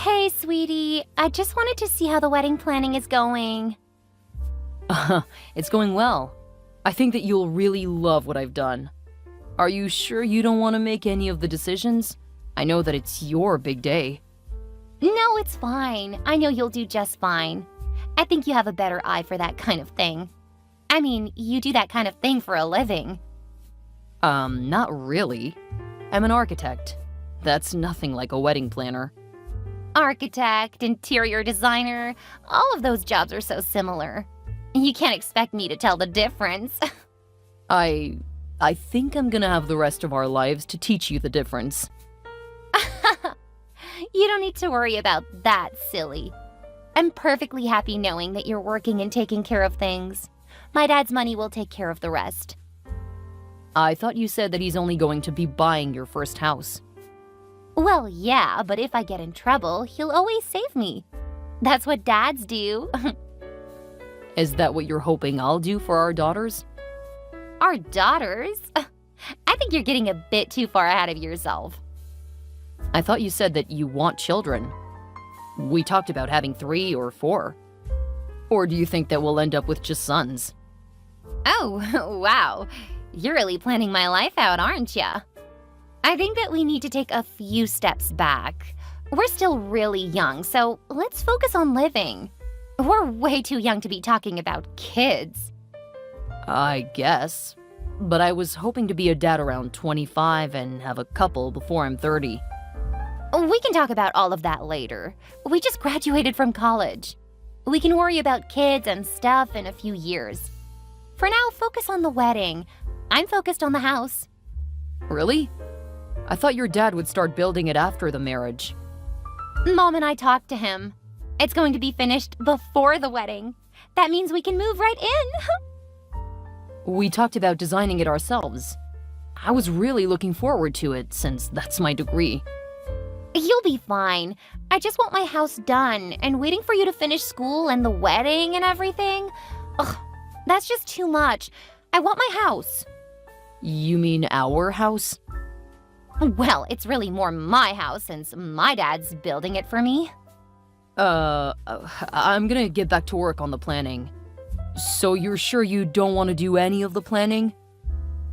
Hey, sweetie. I just wanted to see how the wedding planning is going. It's going well. I think that you'll really love what I've done. Are you sure you don't want to make any of the decisions? I know that it's your big day. No, it's fine. I know you'll do just fine. I think you have a better eye for that kind of thing. I mean, you do that kind of thing for a living. Not really. I'm an architect. That's nothing like a wedding planner. Architect, interior designer, all of those jobs are so similar. You can't expect me to tell the difference. I think I'm gonna have the rest of our lives to teach you the difference. You don't need to worry about that, silly. I'm perfectly happy knowing that you're working and taking care of things. My dad's money will take care of the rest. I thought you said that he's only going to be buying your first house. Well, yeah, but if I get in trouble, he'll always save me. That's what dads do. Is that what you're hoping I'll do for our daughters? Our daughters? I think you're getting a bit too far ahead of yourself. I thought you said that you want children. We talked about having 3 or 4. Or do you think that we'll end up with just sons? Oh, wow. You're really planning my life out, aren't ya? I think that we need to take a few steps back. We're still really young, so let's focus on living. We're way too young to be talking about kids. I guess. But I was hoping to be a dad around 25 and have a couple before I'm 30. We can talk about all of that later. We just graduated from college. We can worry about kids and stuff in a few years. For now, focus on the wedding. I'm focused on the house. Really? I thought your dad would start building it after the marriage. Mom and I talked to him. It's going to be finished before the wedding. That means we can move right in. We talked about designing it ourselves. I was really looking forward to it since that's my degree. You'll be fine. I just want my house done, and waiting for you to finish school and the wedding and everything. Ugh, that's just too much. I want my house. You mean our house? Well, it's really more my house since my dad's building it for me. I'm gonna get back to work on the planning. So you're sure you don't want to do any of the planning?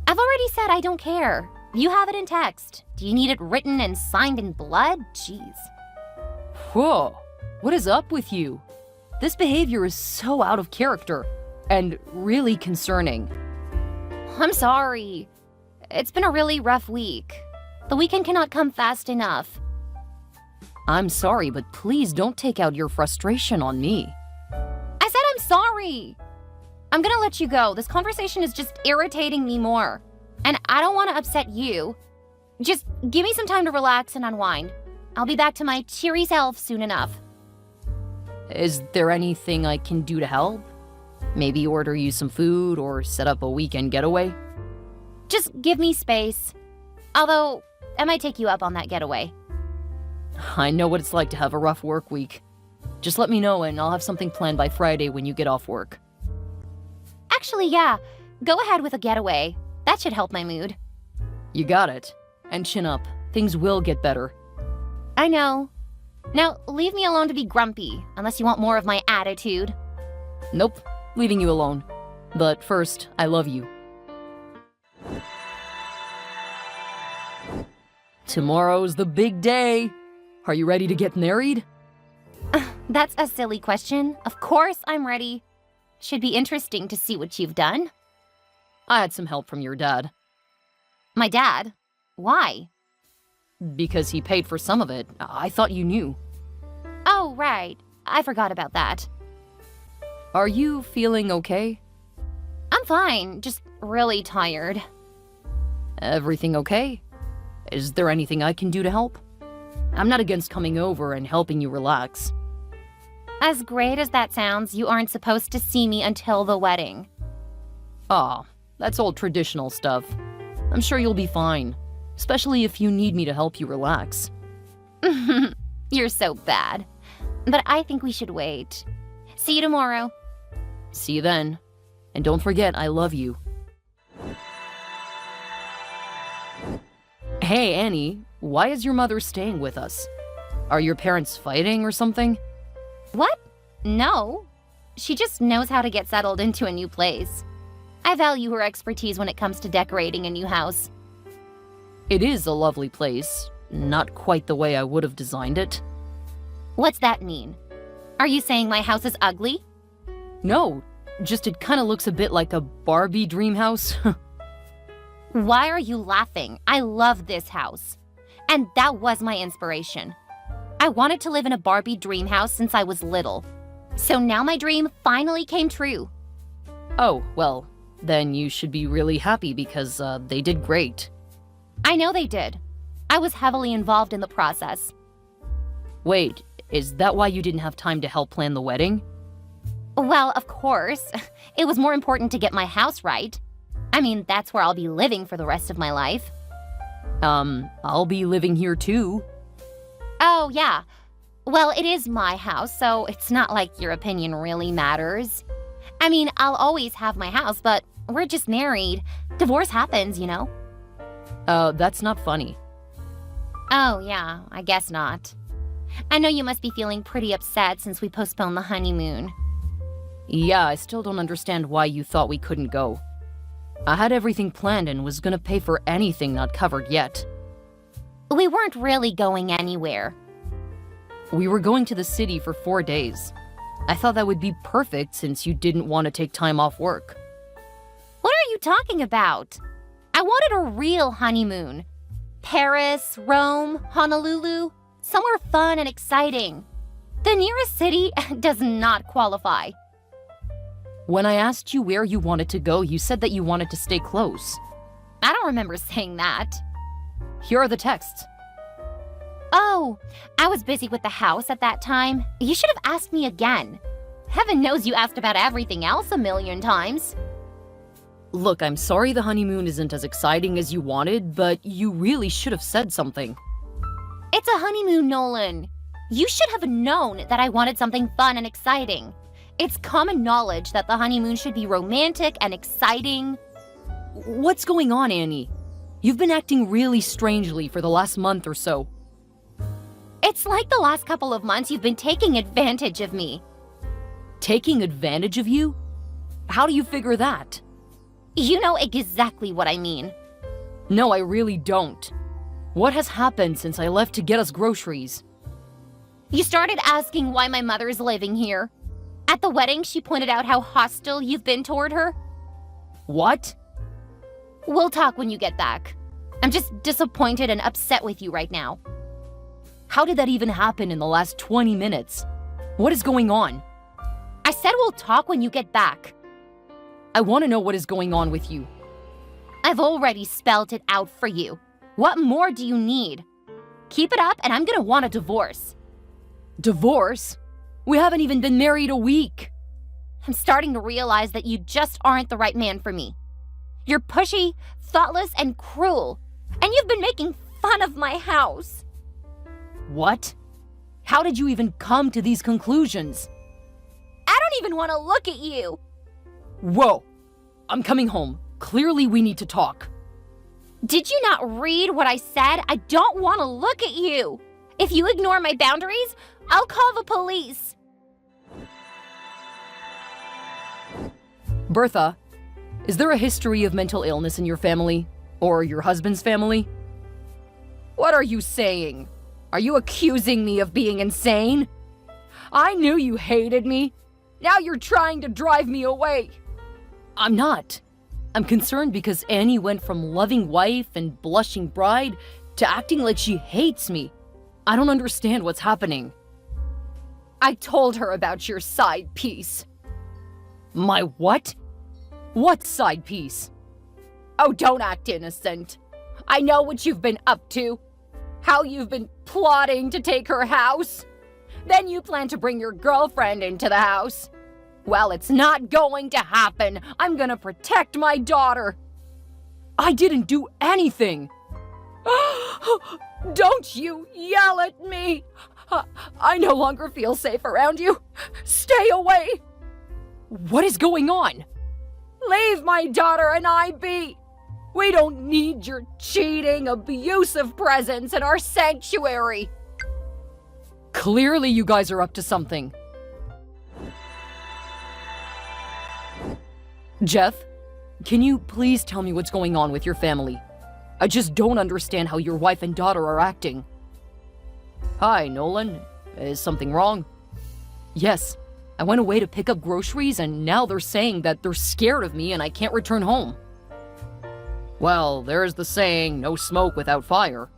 I've already said I don't care. You have it in text. Do you need it written and signed in blood? Jeez. Whoa, what is up with you? This behavior is so out of character and really concerning. I'm sorry. It's been a really rough week. The weekend cannot come fast enough. I'm sorry, but please don't take out your frustration on me. I said I'm sorry. I'm gonna let you go. This conversation is just irritating me more. And I don't want to upset you. Just give me some time to relax and unwind. I'll be back to my cheery self soon enough. Is there anything I can do to help? Maybe order you some food or set up a weekend getaway? Just give me space. Although, I might take you up on that getaway. I know what it's like to have a rough work week. Just let me know and I'll have something planned by Friday when you get off work. Actually, yeah. Go ahead with a getaway. That should help my mood. You got it. And chin up. Things will get better. I know. Now, leave me alone to be grumpy, unless you want more of my attitude. Nope. Leaving you alone. But first, I love you. Tomorrow's the big day. Are you ready to get married? That's a silly question. Of course I'm ready. Should be interesting to see what you've done. I had some help from your dad. My dad? Why? Because he paid for some of it. I thought you knew. Oh, right. I forgot about that. Are you feeling okay? I'm fine, just really tired. Everything okay? Is there anything I can do to help? I'm not against coming over and helping you relax. As great as that sounds, you aren't supposed to see me until the wedding. Aw, that's old traditional stuff. I'm sure you'll be fine, especially if you need me to help you relax. You're so bad. But I think we should wait. See you tomorrow. See you then. And don't forget, I love you. Hey, Annie, why is your mother staying with us? Are your parents fighting or something? What? No. She just knows how to get settled into a new place. I value her expertise when it comes to decorating a new house. It is a lovely place. Not quite the way I would have designed it. What's that mean? Are you saying my house is ugly? No, just it kind of looks a bit like a Barbie dream house. Why are you laughing? I love this house. And that was my inspiration. I wanted to live in a Barbie dream house since I was little. So now my dream finally came true. Oh, well, then you should be really happy because they did great. I know they did. I was heavily involved in the process. Wait, is that why you didn't have time to help plan the wedding? Well, of course. It was more important to get my house right. I mean, that's where I'll be living for the rest of my life. I'll be living here too. Oh, yeah. Well, it is my house, so it's not like your opinion really matters. I mean, I'll always have my house, but we're just married. Divorce happens, you know? That's not funny. Oh, yeah, I guess not. I know you must be feeling pretty upset since we postponed the honeymoon. Yeah, I still don't understand why you thought we couldn't go. I had everything planned and was gonna pay for anything not covered yet. We weren't really going anywhere. We were going to the city for 4 days. I thought that would be perfect since you didn't want to take time off work. What are you talking about? I wanted a real honeymoon. Paris, Rome, Honolulu, somewhere fun and exciting. The nearest city does not qualify. When I asked you where you wanted to go, you said that you wanted to stay close. I don't remember saying that. Here are the texts. Oh, I was busy with the house at that time. You should have asked me again. Heaven knows you asked about everything else a million times. Look, I'm sorry the honeymoon isn't as exciting as you wanted, but you really should have said something. It's a honeymoon, Nolan. You should have known that I wanted something fun and exciting. It's common knowledge that the honeymoon should be romantic and exciting. What's going on, Annie? You've been acting really strangely for the last month or so. It's like the last couple of months you've been taking advantage of me. Taking advantage of you? How do you figure that? You know exactly what I mean. No, I really don't. What has happened since I left to get us groceries? You started asking why my mother is living here. At the wedding, she pointed out how hostile you've been toward her. What? We'll talk when you get back. I'm just disappointed and upset with you right now. How did that even happen in the last 20 minutes? What is going on? I said we'll talk when you get back. I want to know what is going on with you. I've already spelled it out for you. What more do you need? Keep it up and I'm gonna want a divorce. Divorce? We haven't even been married a week. I'm starting to realize that you just aren't the right man for me. You're pushy, thoughtless, and cruel. And you've been making fun of my house. What? How did you even come to these conclusions? I don't even want to look at you. Whoa! I'm coming home. Clearly we need to talk. Did you not read what I said? I don't want to look at you. If you ignore my boundaries, I'll call the police. Bertha, is there a history of mental illness in your family? Or your husband's family? What are you saying? Are you accusing me of being insane? I knew you hated me. Now you're trying to drive me away. I'm not. I'm concerned because Annie went from loving wife and blushing bride to acting like she hates me. I don't understand what's happening. I told her about your side piece. My what? What side piece? Oh, don't act innocent. I know what you've been up to. How you've been plotting to take her house. Then you plan to bring your girlfriend into the house. Well, it's not going to happen. I'm gonna protect my daughter. I didn't do anything. Don't you yell at me. I no longer feel safe around you. Stay away. What is going on? Leave my daughter and I be. We don't need your cheating, abusive presence in our sanctuary. Clearly you guys are up to something. Jeff, can you please tell me what's going on with your family? I just don't understand how your wife and daughter are acting. Hi, Nolan. Is something wrong? Yes. I went away to pick up groceries and now they're saying that they're scared of me and I can't return home. Well, there's the saying, no smoke without fire.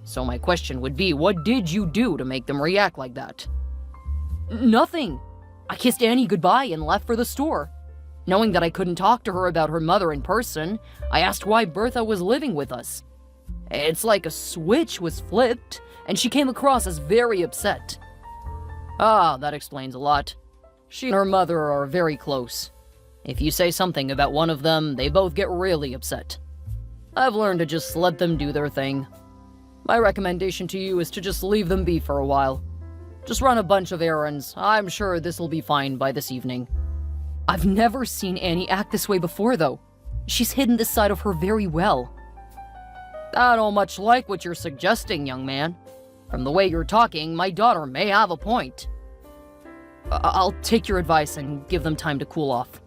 So my question would be, what did you do to make them react like that? Nothing. I kissed Annie goodbye and left for the store. Knowing that I couldn't talk to her about her mother in person, I asked why Bertha was living with us. It's like a switch was flipped, and she came across as very upset. Ah, that explains a lot. She and her mother are very close. If you say something about one of them, they both get really upset. I've learned to just let them do their thing. My recommendation to you is to just leave them be for a while. Just run a bunch of errands. I'm sure this will be fine by this evening. I've never seen Annie act this way before, though. She's hidden this side of her very well. I don't much like what you're suggesting, young man. From the way you're talking, my daughter may have a point. I'll take your advice and give them time to cool off.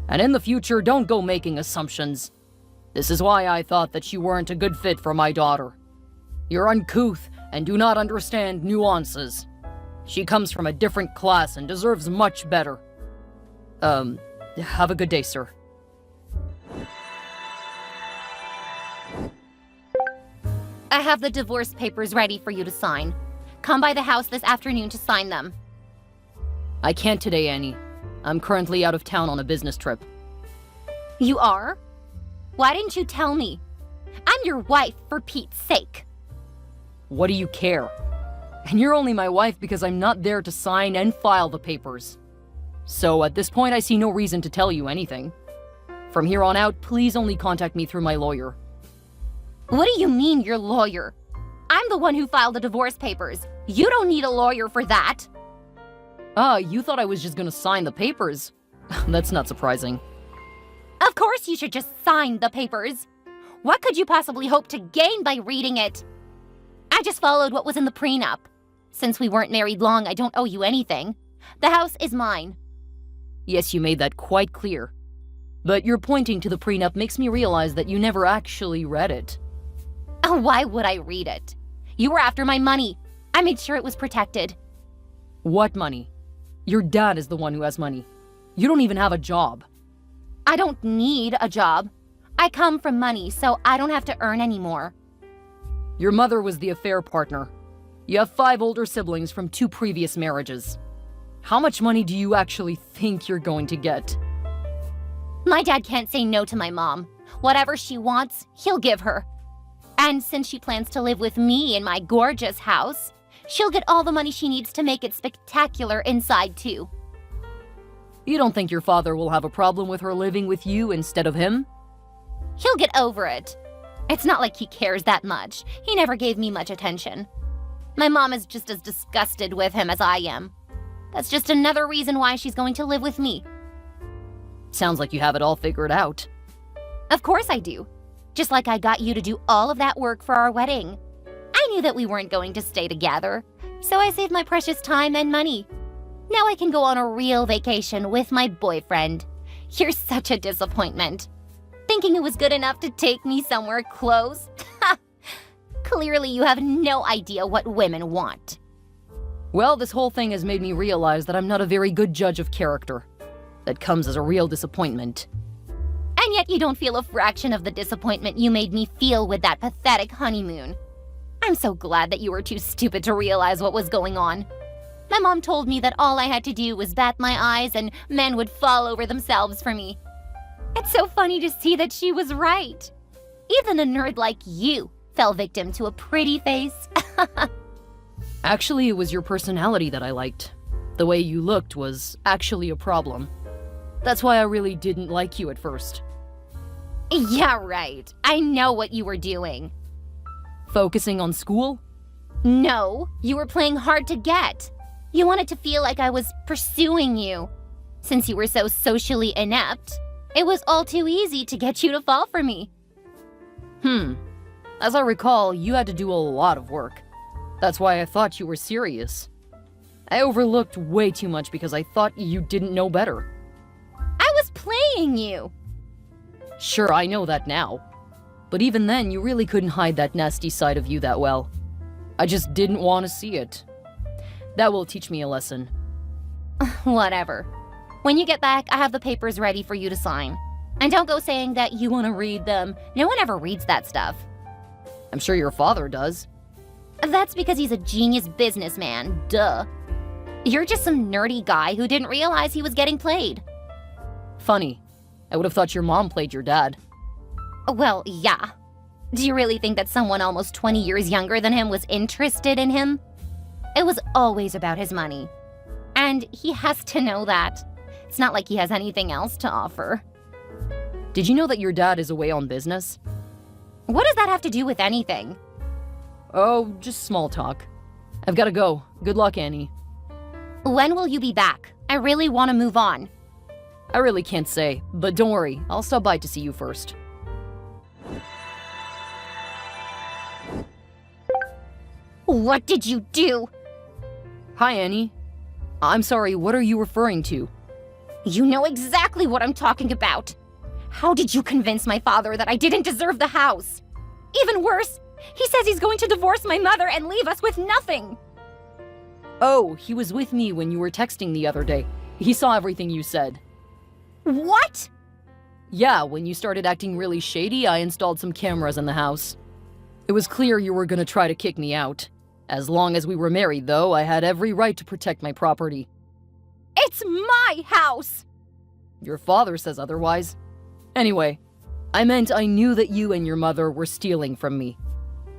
And in the future, don't go making assumptions. This is why I thought that you weren't a good fit for my daughter. You're uncouth and do not understand nuances. She comes from a different class and deserves much better. Have a good day, sir. I have the divorce papers ready for you to sign. Come by the house this afternoon to sign them. I can't today, Annie. I'm currently out of town on a business trip. You are? Why didn't you tell me? I'm your wife, for Pete's sake. What do you care? And you're only my wife because I'm not there to sign and file the papers. So at this point, I see no reason to tell you anything. From here on out, please only contact me through my lawyer. What do you mean, your lawyer? I'm the one who filed the divorce papers. You don't need a lawyer for that. Ah, you thought I was just gonna sign the papers? That's not surprising. Of course you should just sign the papers. What could you possibly hope to gain by reading it? I just followed what was in the prenup. Since we weren't married long, I don't owe you anything. The house is mine. Yes, you made that quite clear. But your pointing to the prenup makes me realize that you never actually read it. Oh, why would I read it? You were after my money. I made sure it was protected. What money? Your dad is the one who has money. You don't even have a job. I don't need a job. I come from money, so I don't have to earn anymore. Your mother was the affair partner. You have 5 older siblings from 2 previous marriages. How much money do you actually think you're going to get? My dad can't say no to my mom. Whatever she wants, he'll give her. And since she plans to live with me in my gorgeous house, she'll get all the money she needs to make it spectacular inside, too. You don't think your father will have a problem with her living with you instead of him? He'll get over it. It's not like he cares that much. He never gave me much attention. My mom is just as disgusted with him as I am. That's just another reason why she's going to live with me. Sounds like you have it all figured out. Of course I do. Just like I got you to do all of that work for our wedding. I knew that we weren't going to stay together, so I saved my precious time and money. Now I can go on a real vacation with my boyfriend. You're such a disappointment. Thinking it was good enough to take me somewhere close? Clearly you have no idea what women want. Well, this whole thing has made me realize that I'm not a very good judge of character. That comes as a real disappointment. And yet you don't feel a fraction of the disappointment you made me feel with that pathetic honeymoon. I'm so glad that you were too stupid to realize what was going on. My mom told me that all I had to do was bat my eyes and men would fall over themselves for me. It's so funny to see that she was right. Even a nerd like you fell victim to a pretty face. Actually, it was your personality that I liked. The way you looked was actually a problem. That's why I really didn't like you at first. Yeah, right. I know what you were doing. Focusing on school? No, you were playing hard to get. You wanted to feel like I was pursuing you. Since you were so socially inept, it was all too easy to get you to fall for me. As I recall, you had to do a lot of work. That's why I thought you were serious. I overlooked way too much because I thought you didn't know better. I was playing you. Sure, I know that now. But even then, you really couldn't hide that nasty side of you that well. I just didn't want to see it. That will teach me a lesson. Whatever. When you get back, I have the papers ready for you to sign. And don't go saying that you want to read them. No one ever reads that stuff. I'm sure your father does. That's because he's a genius businessman, duh. You're just some nerdy guy who didn't realize he was getting played. Funny. I would have thought your mom played your dad. Well, yeah. Do you really think that someone almost 20 years younger than him was interested in him? It was always about his money. And he has to know that. It's not like he has anything else to offer. Did you know that your dad is away on business? What does that have to do with anything? Oh, just small talk. I've got to go. Good luck, Annie. When will you be back? I really want to move on. I really can't say, but don't worry. I'll stop by to see you first. What did you do? Hi, Annie. I'm sorry, what are you referring to? You know exactly what I'm talking about. How did you convince my father that I didn't deserve the house? Even worse, he says he's going to divorce my mother and leave us with nothing. Oh, he was with me when you were texting the other day. He saw everything you said. What? Yeah, when you started acting really shady, I installed some cameras in the house. It was clear you were gonna try to kick me out. As long as we were married, though, I had every right to protect my property. It's my house! Your father says otherwise. Anyway, I meant I knew that you and your mother were stealing from me.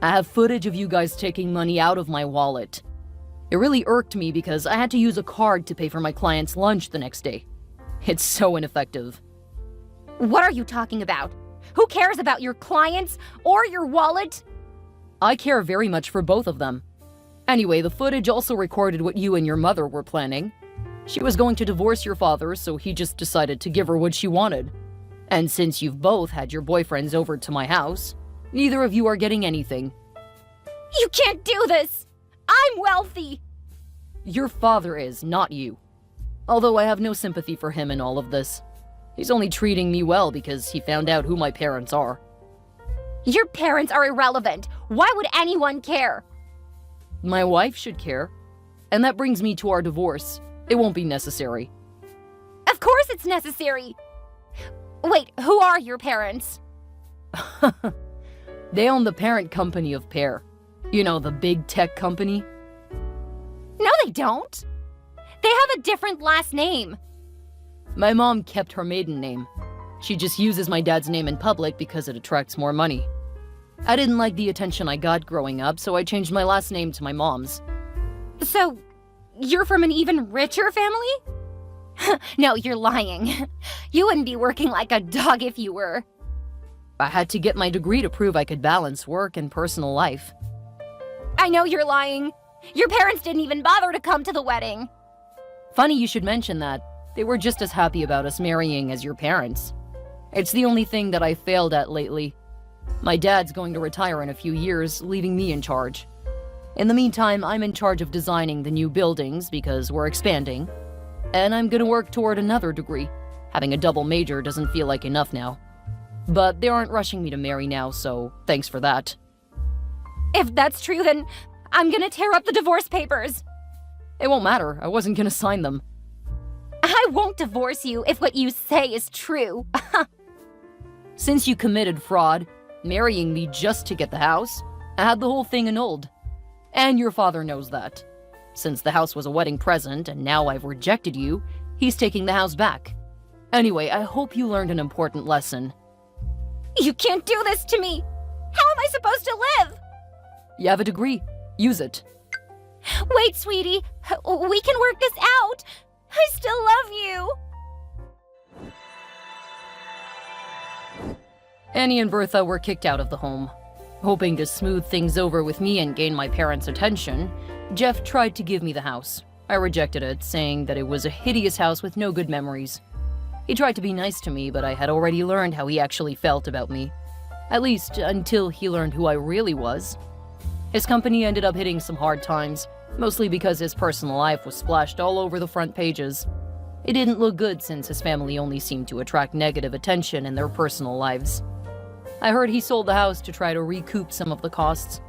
I have footage of you guys taking money out of my wallet. It really irked me because I had to use a card to pay for my client's lunch the next day. It's so ineffective. What are you talking about? Who cares about your clients or your wallet? I care very much for both of them. Anyway, the footage also recorded what you and your mother were planning. She was going to divorce your father, so he just decided to give her what she wanted. And since you've both had your boyfriends over to my house, neither of you are getting anything. You can't do this! I'm wealthy! Your father is, not you. Although I have no sympathy for him in all of this. He's only treating me well because he found out who my parents are. Your parents are irrelevant. Why would anyone care? My wife should care. And that brings me to our divorce. It won't be necessary. Of course it's necessary! Wait, who are your parents? They own the parent company of Pear. You know, the big tech company? No, they don't. They have a different last name. My mom kept her maiden name. She just uses my dad's name in public because it attracts more money. I didn't like the attention I got growing up, so I changed my last name to my mom's. So, you're from an even richer family? No, you're lying. You wouldn't be working like a dog if you were. I had to get my degree to prove I could balance work and personal life. I know you're lying. Your parents didn't even bother to come to the wedding. Funny you should mention that. They were just as happy about us marrying as your parents. It's the only thing that I failed at lately. My dad's going to retire in a few years, leaving me in charge. In the meantime, I'm in charge of designing the new buildings because we're expanding. And I'm gonna work toward another degree. Having a double major doesn't feel like enough now. But they aren't rushing me to marry now, so thanks for that. If that's true, then I'm gonna tear up the divorce papers. It won't matter. I wasn't gonna sign them. I won't divorce you if what you say is true. Since you committed fraud, marrying me just to get the house, I had the whole thing annulled. And your father knows that. Since the house was a wedding present and now I've rejected you, he's taking the house back. Anyway, I hope you learned an important lesson. You can't do this to me! How am I supposed to live? You have a degree. Use it. Wait, sweetie. We can work this out. I still love you. Annie and Bertha were kicked out of the home. Hoping to smooth things over with me and gain my parents' attention, Jeff tried to give me the house. I rejected it, saying that it was a hideous house with no good memories. He tried to be nice to me, but I had already learned how he actually felt about me. At least, until he learned who I really was. His company ended up hitting some hard times, mostly because his personal life was splashed all over the front pages. It didn't look good since his family only seemed to attract negative attention in their personal lives. I heard he sold the house to try to recoup some of the costs.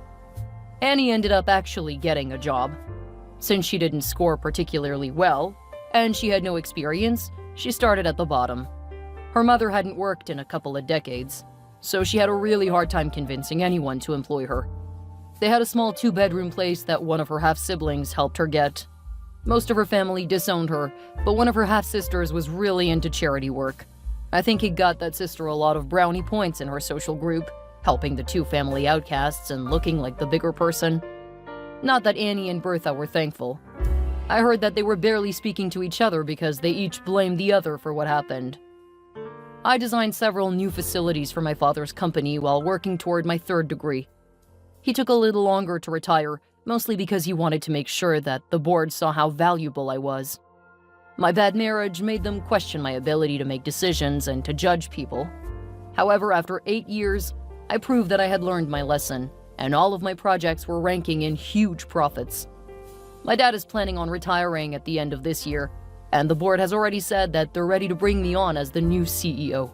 Annie ended up actually getting a job. Since she didn't score particularly well, and she had no experience, she started at the bottom. Her mother hadn't worked in a couple of decades, so she had a really hard time convincing anyone to employ her. They had a small 2-bedroom place that one of her half-siblings helped her get. Most of her family disowned her, but one of her half-sisters was really into charity work. I think it got that sister a lot of brownie points in her social group, helping the 2 family outcasts and looking like the bigger person. Not that Annie and Bertha were thankful. I heard that they were barely speaking to each other because they each blamed the other for what happened. I designed several new facilities for my father's company while working toward my 3rd degree. He took a little longer to retire, mostly because he wanted to make sure that the board saw how valuable I was. My bad marriage made them question my ability to make decisions and to judge people. However, after 8 years, I proved that I had learned my lesson, and all of my projects were ranking in huge profits. My dad is planning on retiring at the end of this year, and the board has already said that they're ready to bring me on as the new CEO.